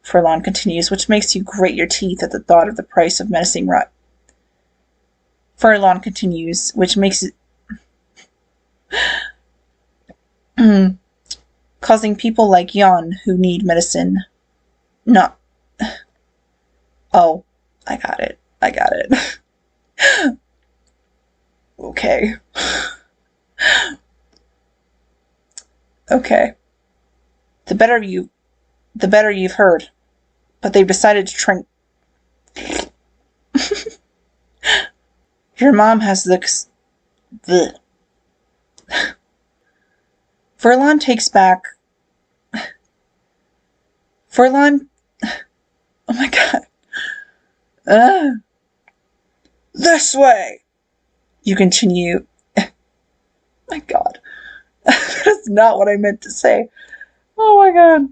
Furlong continues, which makes you grate your teeth at the thought of the price of menacing rot. Furlong continues, which makes it causing people like Jan who need medicine not. Oh, I got it. Okay. Okay. The better you've heard. But they've decided to try. Your mom has the. Furlong takes back. Furlong. Oh my god. This way! You continue. My god. That's not what I meant to say. Oh my god.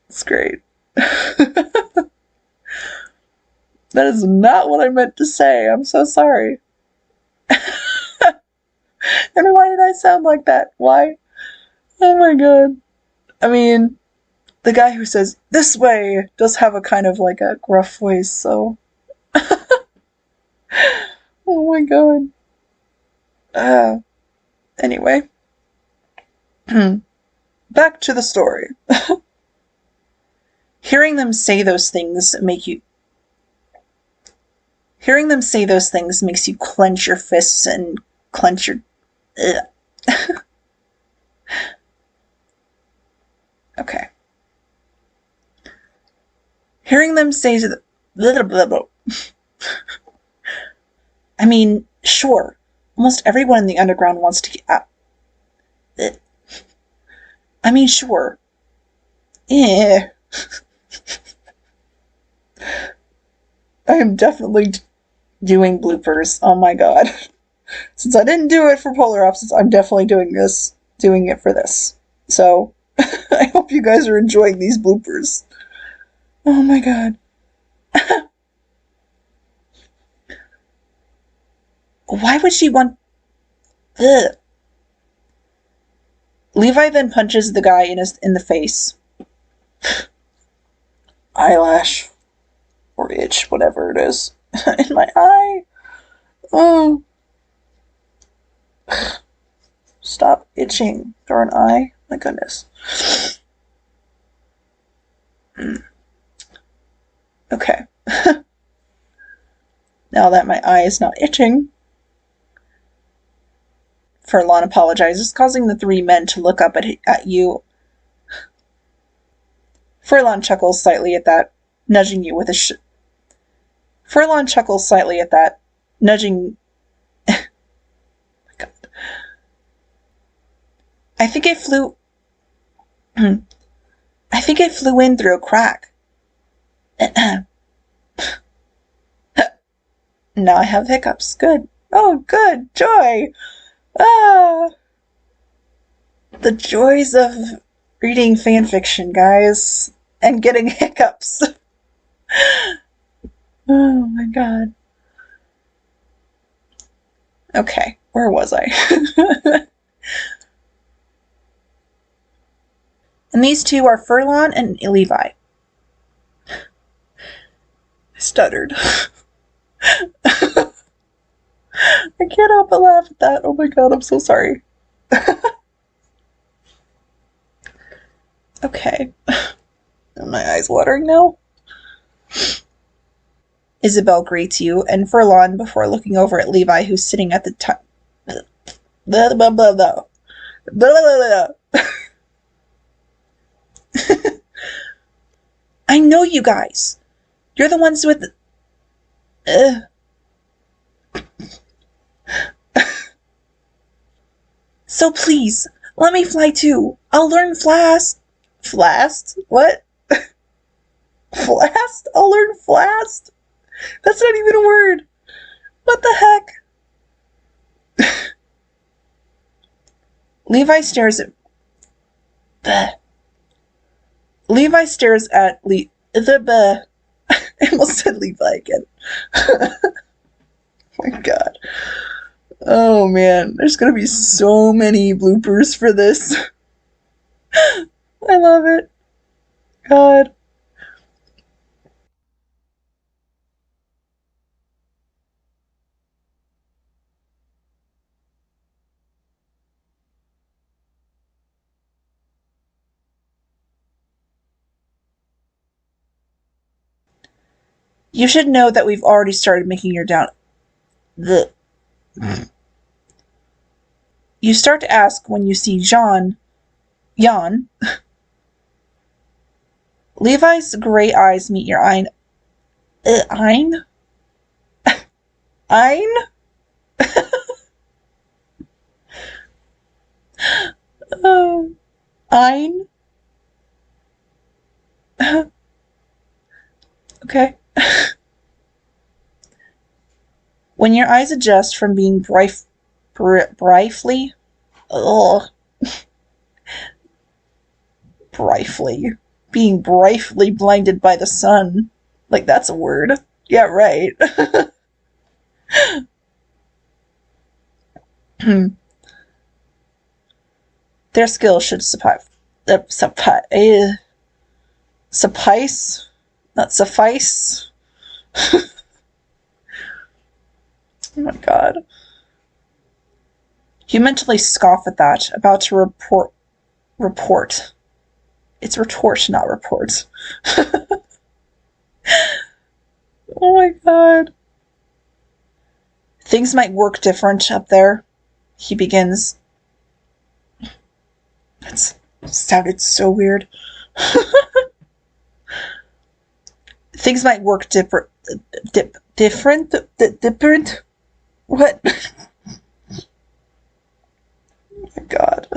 It's great. That is not what I meant to say. I'm so sorry. And why did I sound like that? Why? Oh my god. I mean, the guy who says, this way, does have a kind of like a gruff voice, so. Oh my god. Anyway. Back to the story. Hearing them say those things makes you clench your fists and clench your. Okay. Hearing them say to the. Blah, blah, blah. I mean, sure. Almost everyone in the underground wants to get out. I mean, sure. I am definitely doing bloopers. Oh my god. Since I didn't do it for Polar Opposites, I'm definitely doing it for this. So, I hope you guys are enjoying these bloopers. Oh my god. Why would she want... Ugh. Levi then punches the guy in the face. Eyelash. Or itch, whatever it is. In my eye. Oh. Stop itching. Darn eye. My goodness. Okay. Now that my eye is not itching, Furlong apologizes, causing the three men to look up at you. Furlong chuckles slightly at that, nudging you with a Furlong chuckles slightly at that, nudging. My God. I think it flew in through a crack. Now I have hiccups. Good. Oh, good. Joy. Ah. The joys of reading fanfiction, guys. And getting hiccups. Oh my god. Okay, where was I? And these two are Furlong and Levi. I stuttered. I can't help but laugh at that. Oh my god, I'm so sorry. Okay. Are my eyes watering now? Isabel greets you, and Furlong before looking over at Levi, who's sitting at the top. Blah, blah, blah, blah. Blah, blah, blah. I know you guys. You're the ones with the... So please, let me fly too. I'll learn Flast. Flast? What? Flast? I'll learn Flast? That's not even a word. What the heck? Levi stares at... Levi stares at I almost said Levi again. Oh my god. Oh man, there's gonna be so many bloopers for this. I love it. God. You should know that we've already started making your down. The. You start to ask when you see Jan. Levi's gray eyes meet your Ein. Ein? Ein? Ein? Okay. When your eyes adjust from being briefly, being briefly blinded by the sun. Like, that's a word. Yeah, right. Their skill should suffice. Suffice? Not suffice? Oh my god. You mentally scoff at that, about to report. It's retort, not report. Oh my god. Things might work different up there, he begins. That sounded so weird. Things might work different. Different? What? Oh my god.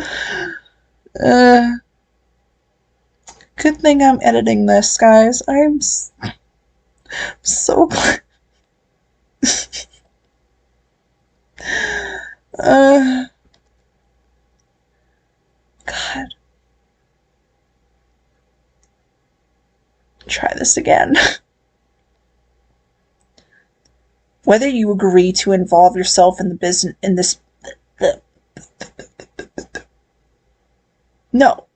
Good thing I'm editing this, guys. I'm so glad. God. Try this again. Whether you agree to involve yourself in the business in this. No.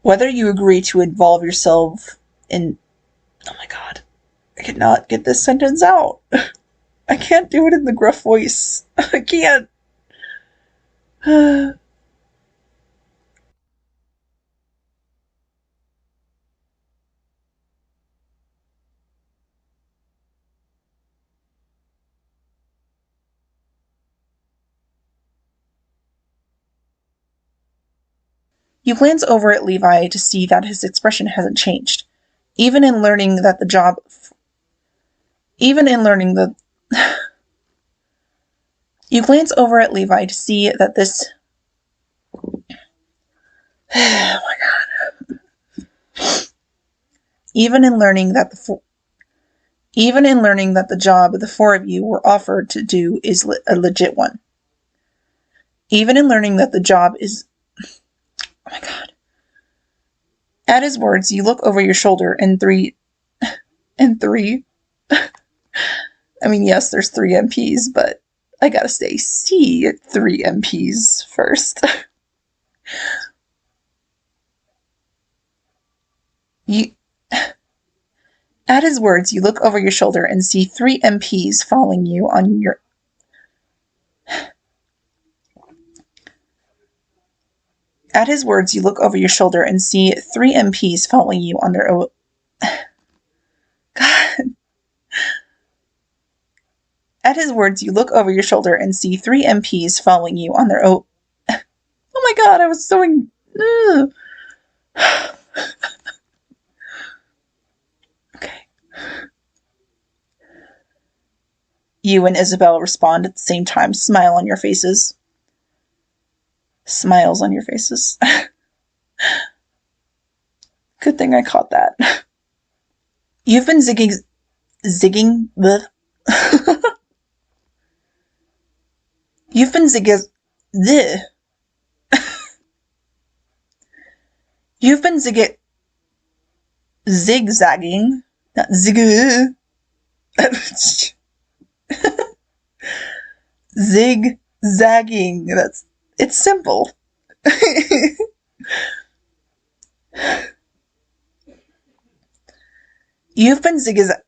Whether you agree to involve yourself in. Oh my god. I cannot get this sentence out. I can't do it in the gruff voice. I can't. You glance over at Levi to see that his expression hasn't changed. Even in learning that the job. Even in learning the. You glance over at Levi to see that this. Oh my god. Even in learning that the job the four of you were offered to do is a legit one. Even in learning that the job is. Oh my god. At his words, you look over your shoulder and three. I mean, yes, there's 3 MPs, but I gotta see 3 MPs first. At his words, you look over your shoulder and see 3 MPs following you on your. At his words, you look over your shoulder and see 3 MPs following you on their own. God. At his words, you look over your shoulder and see 3 MPs following you on their own. Oh my god, I was so. Okay. You and Isabel respond at the same time, smile on your faces. Smiles on your faces. Good thing I caught that. You've been zigging the. You've been the. You've been zigzagging, not zig. Zigzagging. It's simple. You've been zigzag.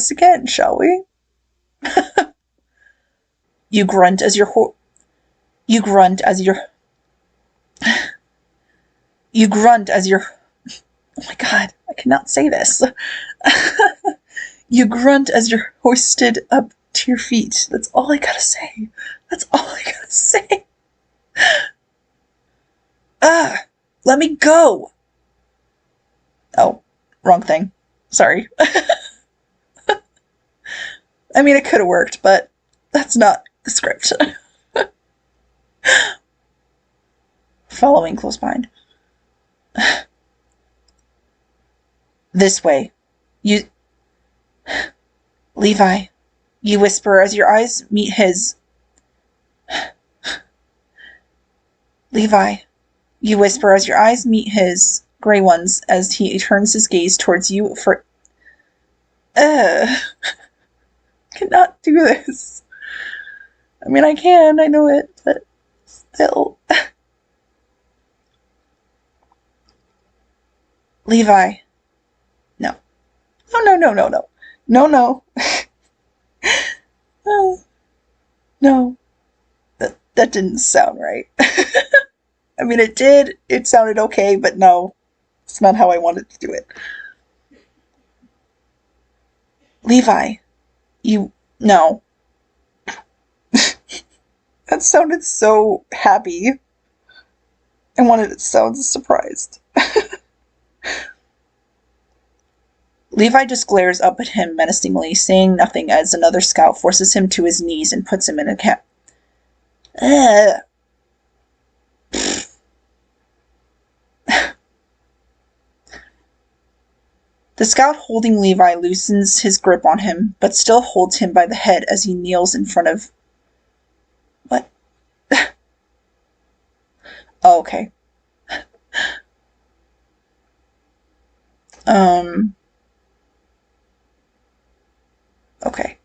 this again, shall we? You grunt as your you grunt as your you grunt as your oh my god, I cannot say this. You grunt as you're hoisted up to your feet. That's all I gotta say. That's all I gotta say. Ah, let me go. Oh, wrong thing. Sorry. I mean, it could have worked, but that's not the script. Following close behind. This way. You... Levi, you whisper as your eyes meet his. Levi, you whisper as your eyes meet his gray ones as he turns his gaze towards you for... cannot do this. I mean, I can, I know it, but still. Levi. No. No. No. No. That didn't sound right. I mean, it did. It sounded okay, but no. It's not how I wanted to do it. Levi. You... No. That sounded so happy. I wanted it to sound surprised. Levi just glares up at him menacingly, saying nothing as another scout forces him to his knees and puts him in a cap. The scout holding Levi loosens his grip on him, but still holds him by the head as he kneels in front of... What? Oh, okay. Okay.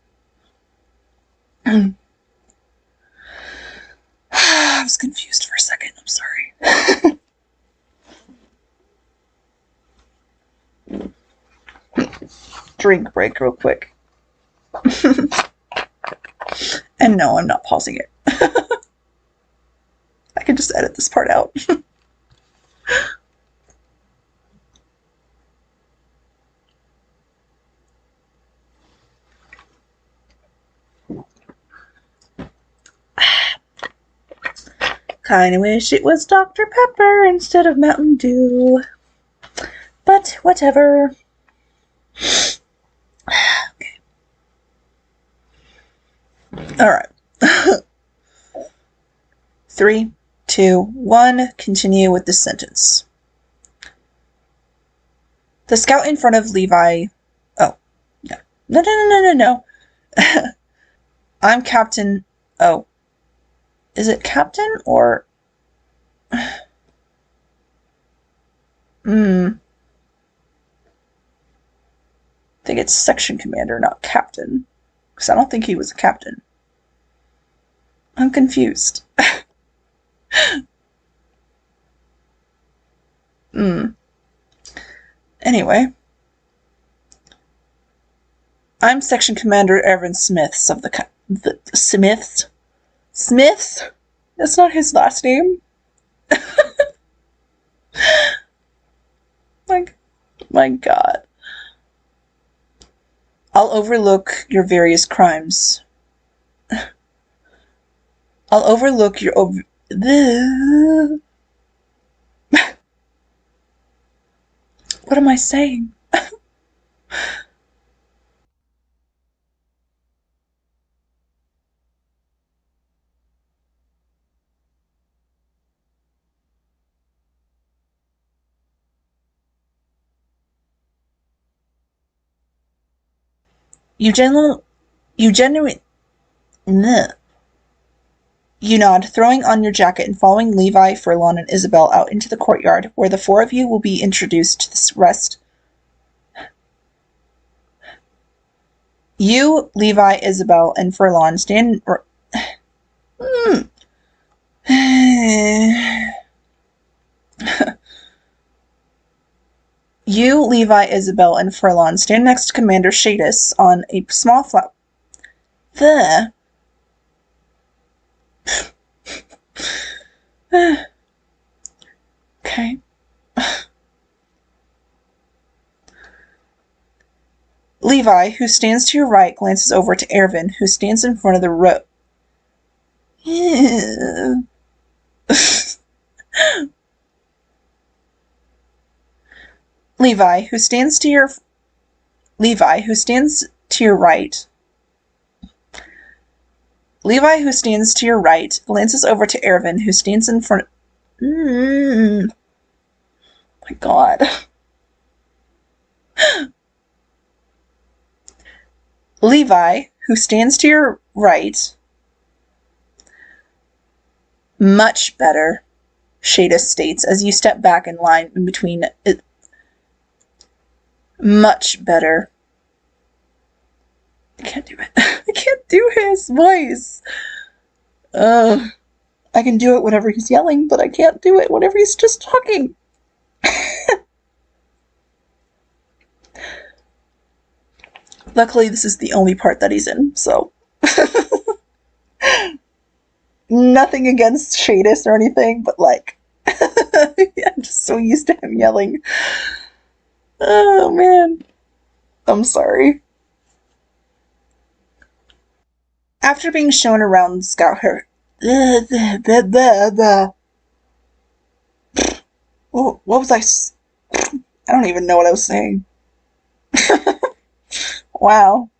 I was confused for a second. I'm sorry. Drink break real quick. And no, I'm not pausing it. I can just edit this part out. Kinda wish it was Dr. Pepper instead of Mountain Dew. But whatever. Okay. Alright. 3, 2, 1. Continue with this sentence. The scout in front of Levi... Oh. No. I'm Captain... Oh. Is it Captain or... I think it's Section Commander, not Captain. Because I don't think he was a captain. I'm confused. Anyway. I'm Section Commander Evan Smiths of the Smiths? Smiths? That's not his last name. My god. I'll overlook your various crimes. I'll overlook your What am I saying? You nod, throwing on your jacket and following Levi, Furlong, and Isabel out into the courtyard, where the four of you will be introduced to the rest. You, Levi, Isabel, and Furlong stand... You, Levi, Isabel, and Furlon stand next to Commander Shadis on a small flat. The. Okay. Levi, who stands to your right, glances over to Ervin, who stands in front of the row. Levi, who stands to your right. Levi, who stands to your right, glances over to Ervin, who stands in front. My God. Levi, who stands to your right. Much better, Shadis states as you step back in line in between it. Much better. I can't do it. I can't do his voice. I can do it whenever he's yelling, but I can't do it whenever he's just talking. Luckily, this is the only part that he's in, so. Nothing against Shadis or anything, but like, I'm just so used to him yelling. Oh man. I'm sorry. After being shown around Scout her. Oh, what was I don't even know what I was saying. Wow.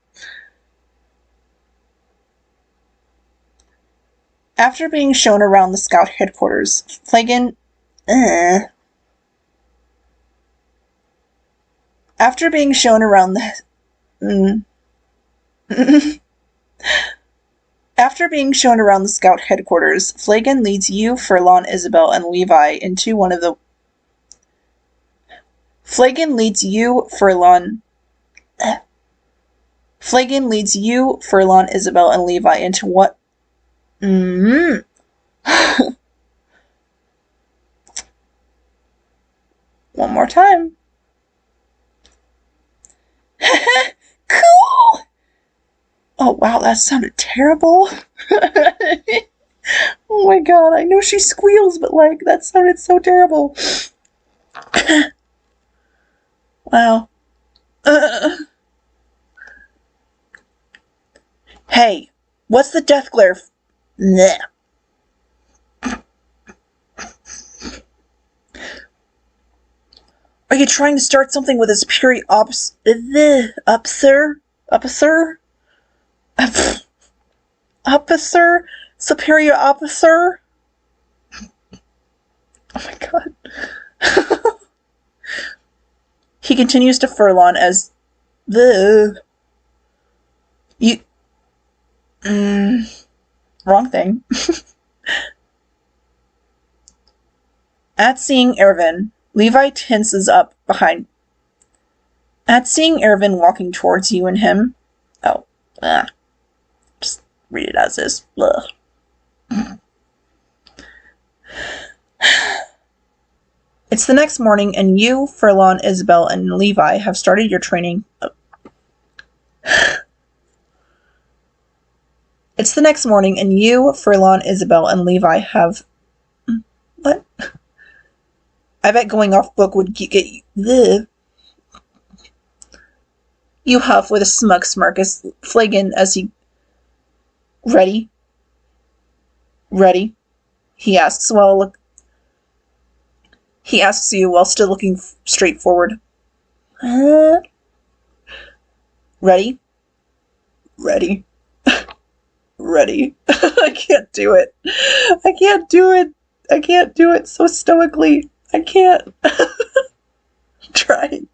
After being shown around the Scout headquarters, Flagon. After being shown around the. After being shown around the Scout headquarters, Flagon leads you, Furlon, Isabel, and Levi into one of the. Flagon leads you, Furlon, Isabel, and Levi into what? One more time. Cool! Oh, wow, that sounded terrible. Oh my God, I know she squeals, but like, that sounded so terrible. Wow. Hey, what's the death glare? Bleh. Are you trying to start something with a superior officer? Superior officer? Oh my God. He continues to Furlon as you. Wrong thing. At seeing Ervin, Levi tenses up behind. At seeing Ervin walking towards you and him. Oh, just read it as is. Ugh. It's the next morning, and you, Furlon, Isabel, and Levi have started your training. It's the next morning, and you, Furlon, Isabel, and Levi have. What? I bet going off book would get you. You huff with a smug smirk as Flagon as he. Ready? Ready? He asks you while still looking straight forward. Ready? Ready. Ready. I can't do it. I can't do it. I can't do it so stoically. I can't. I'm trying.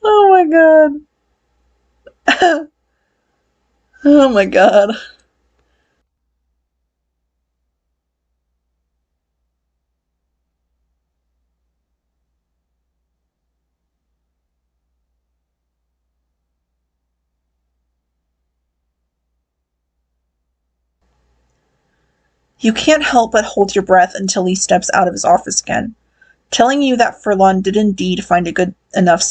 Oh my God. Oh my God. You can't help but hold your breath until he steps out of his office again. Telling you that Furlon did indeed find a good enough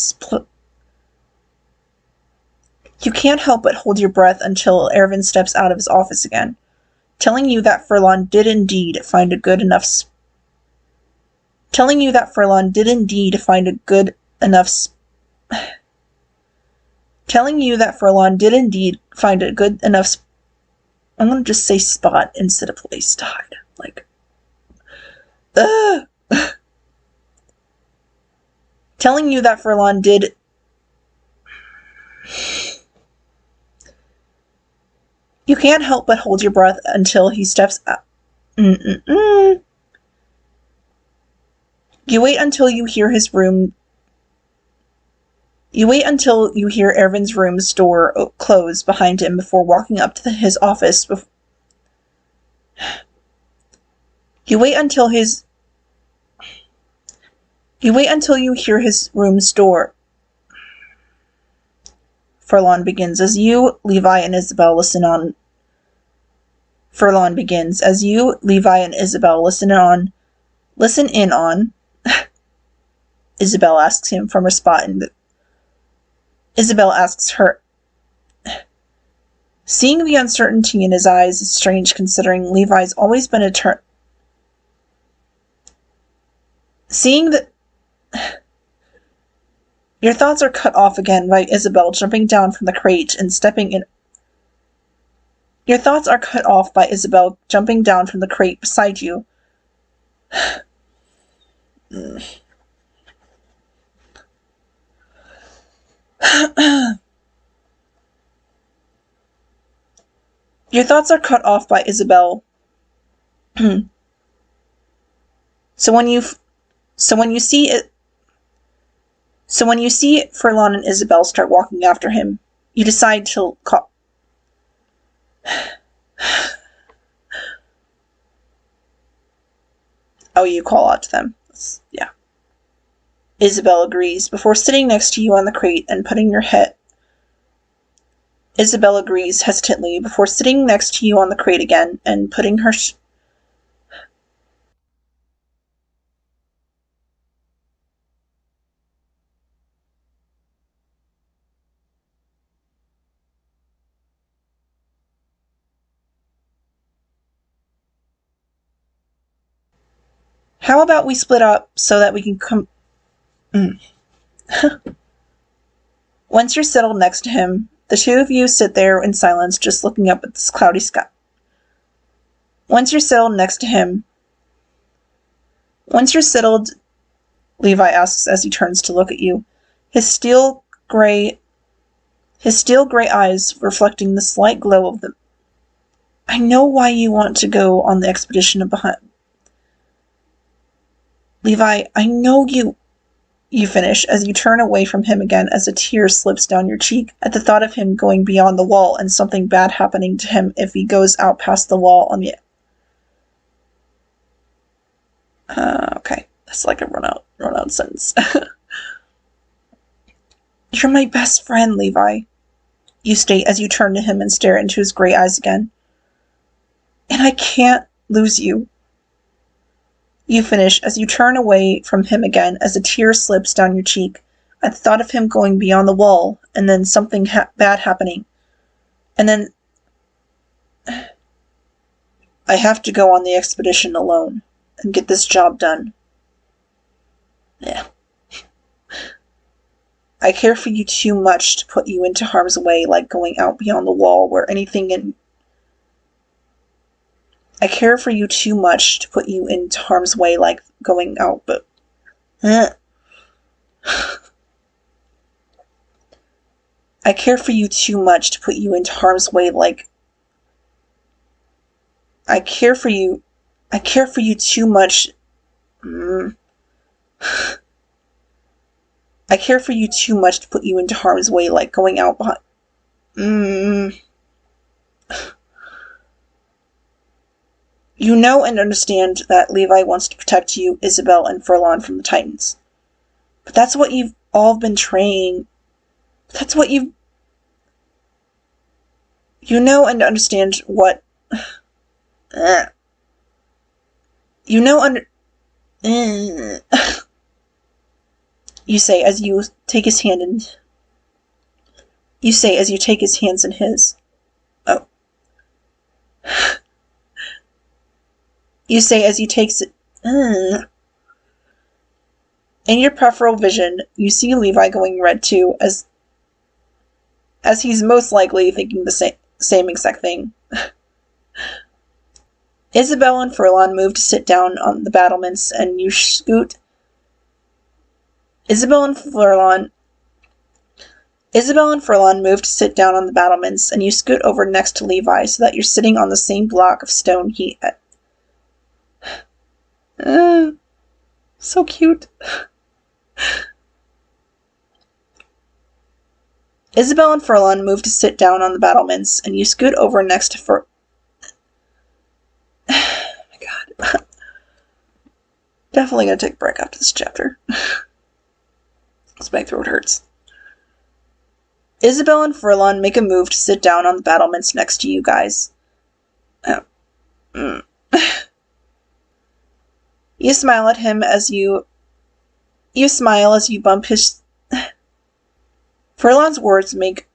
You can't help but hold your breath until Ervin steps out of his office again. Telling you that Furlon did indeed find a good enough Telling you that Furlon did indeed find a good enough Telling you that Furlon did indeed find a good enough I'm gonna just say spot instead of place to hide. Like, telling you that Furlon did. You can't help but hold your breath until he steps out. You wait until you hear his room. You wait until you hear Ervin's room's door close behind him before walking up to his office. You wait until you hear his room's door. Furlon begins as you, Levi, and Isabel listen on. Furlon begins as you, Levi, and Isabel listen in on. Isabel asks him from her spot in the. Isabel asks her. Seeing the uncertainty in his eyes is strange considering Levi's always been a Seeing that. Your thoughts are cut off again by Isabel jumping down from the crate and stepping in. Your thoughts are cut off by Isabel jumping down from the crate beside you. Your thoughts are cut off by Isabel. So when you see Furlon and Isabel start walking after him, you decide to call. Oh, you call out to them. Yeah. Isabel agrees before sitting next to you on the crate and putting your head. Isabel agrees hesitantly before sitting next to you on the crate again and putting her. How about we split up so that we can come. Once you're settled next to him, the two of you sit there in silence, just looking up at this cloudy sky. Once you're settled next to him. Once you're settled, Levi asks as he turns to look at you, his steel gray eyes reflecting the slight glow of them. I know why you want to go on the expedition behind. Levi, I know you finish as you turn away from him again as a tear slips down your cheek at the thought of him going beyond the wall and something bad happening to him if he goes out past the wall on the. Okay. That's like a run out sentence. You're my best friend, Levi, you state as you turn to him and stare into his gray eyes again. And I can't lose you. You finish as you turn away from him again as a tear slips down your cheek at the thought of him going beyond the wall and then something bad happening. And then I have to go on the expedition alone and get this job done. Yeah. I care for you too much to put you into harm's way like going out beyond the wall where anything in. I care for you too much to put you into harm's way like going out, but. I care for you too much to put you into harm's way like. I care for you too much. I care for you too much to put you into harm's way like going out behind. You know and understand that Levi wants to protect you, Isabel, and Furlon from the Titans. But that's what you've all been training. That's what you've. You know and understand what. You know under. You say as you take his hand in... You say as you take his hands in his. Oh. You say as you takes it... In your peripheral vision, you see Levi going red too, as he's most likely thinking the same exact thing. Isabel and Furlon move to sit down on the battlements, and you scoot... Isabel and Furlon move to sit down on the battlements, and you scoot over next to Levi so that you're sitting on the same block of stone he... so cute. Isabel and Furlon move to sit down on the battlements, and you scoot over next to oh my god. Definitely gonna take a break after this chapter. My throat hurts. Isabel and Furlon make a move to sit down on the battlements next to you guys. You smile at him as you smile as you bump his... Furlon's words make...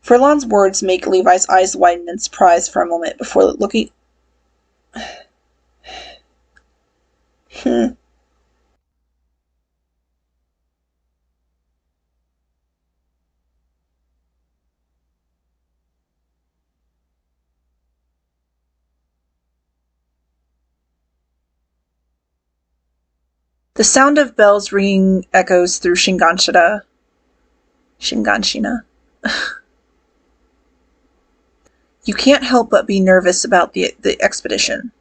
Furlon's words make Levi's eyes widen in surprise for a moment before looking... The sound of bells ringing echoes through Shinganshina. You can't help but be nervous about the expedition.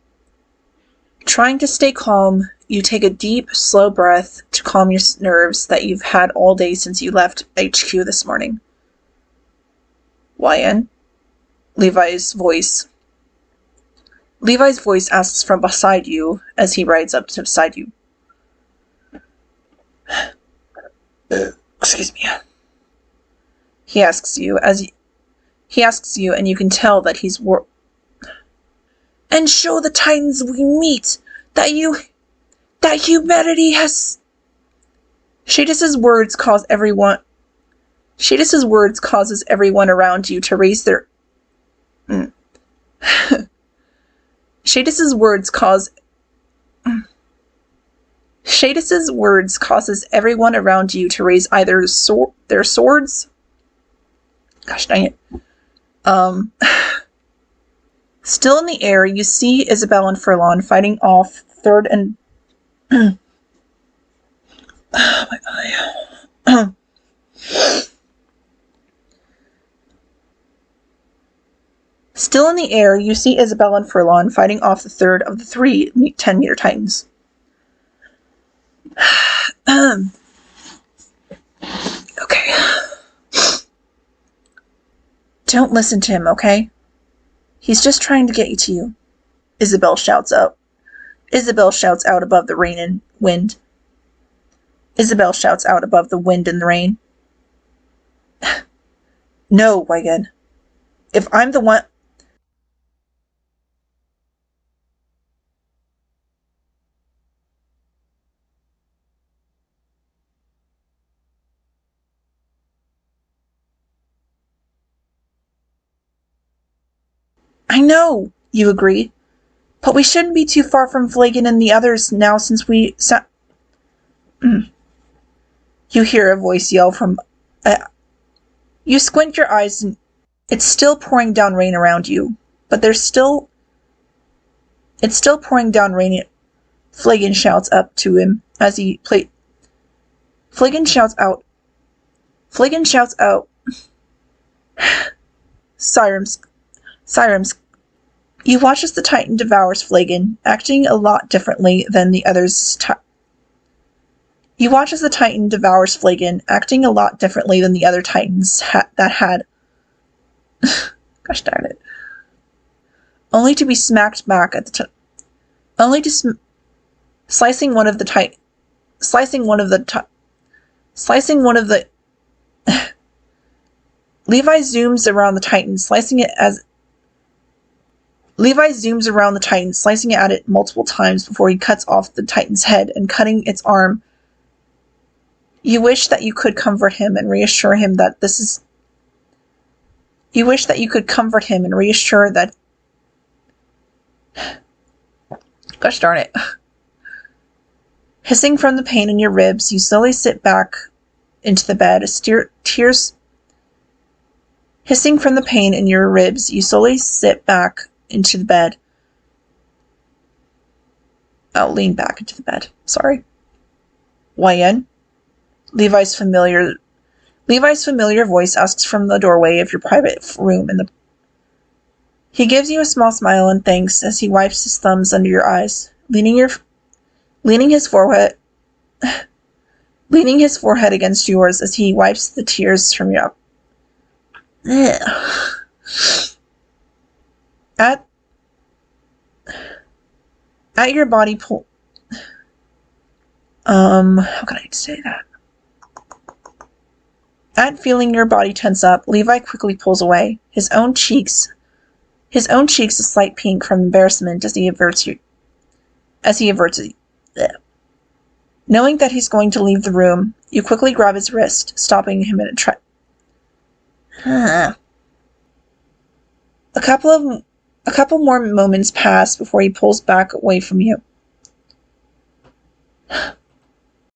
Trying to stay calm, you take a deep, slow breath to calm your nerves that you've had all day since you left HQ this morning. YN? Levi's voice asks from beside you as he rides up to beside you. Excuse me. He asks you, and you can tell that he's and show the Titans we meet that humanity has... Shadis's words causes everyone around you to raise their... Shadis's words causes everyone around you to raise either their swords... Gosh dang it. Still in the air, you see Isabel and Furlon fighting off third and... Oh my eye. Still in the air, you see Isabel and Furlon fighting off the third of the 3 10-meter Titans. Okay. Don't listen to him, okay? He's just trying to get you to you. Isabel shouts out above the rain and wind. Isabel shouts out above the wind and the rain. No, Wagon. If I'm the one... I know, you agree. But we shouldn't be too far from Flagon and the others now since we... You hear a voice yell from... You squint your eyes and it's still pouring down rain around you. But it's still pouring down rain. Flagon shouts up to him as he Flagon shouts out. Sirens. You watch as the Titan devours Flagon, acting a lot differently than the others. You watch as the Titan devours Flagon, acting a lot differently than the other Titans that had. Gosh darn it! Only to be smacked back at the. Slicing one of the. Levi zooms around the Titan, slicing it Levi zooms around the Titan, slicing at it multiple times before he cuts off the Titan's head and cutting its arm. You wish that you could comfort him and reassure him that this is... You wish that you could comfort him and reassure that... Gosh darn it. Hissing from the pain in your ribs, you slowly sit back into the bed as tears... Hissing from the pain in your ribs, you slowly sit back into the bed. I'll lean back into the bed. Sorry. Wyan? Levi's familiar voice asks from the doorway of your private room in the... He gives you a small smile and thanks as he wipes his thumbs under your eyes, leaning his forehead against yours as he wipes the tears from your... At your body pull... how can I say that? At feeling your body tense up, Levi quickly pulls away, his own cheeks a slight pink from embarrassment as he averts it. Knowing that he's going to leave the room, you quickly grab his wrist, stopping him in a A couple more moments pass before he pulls back away from you.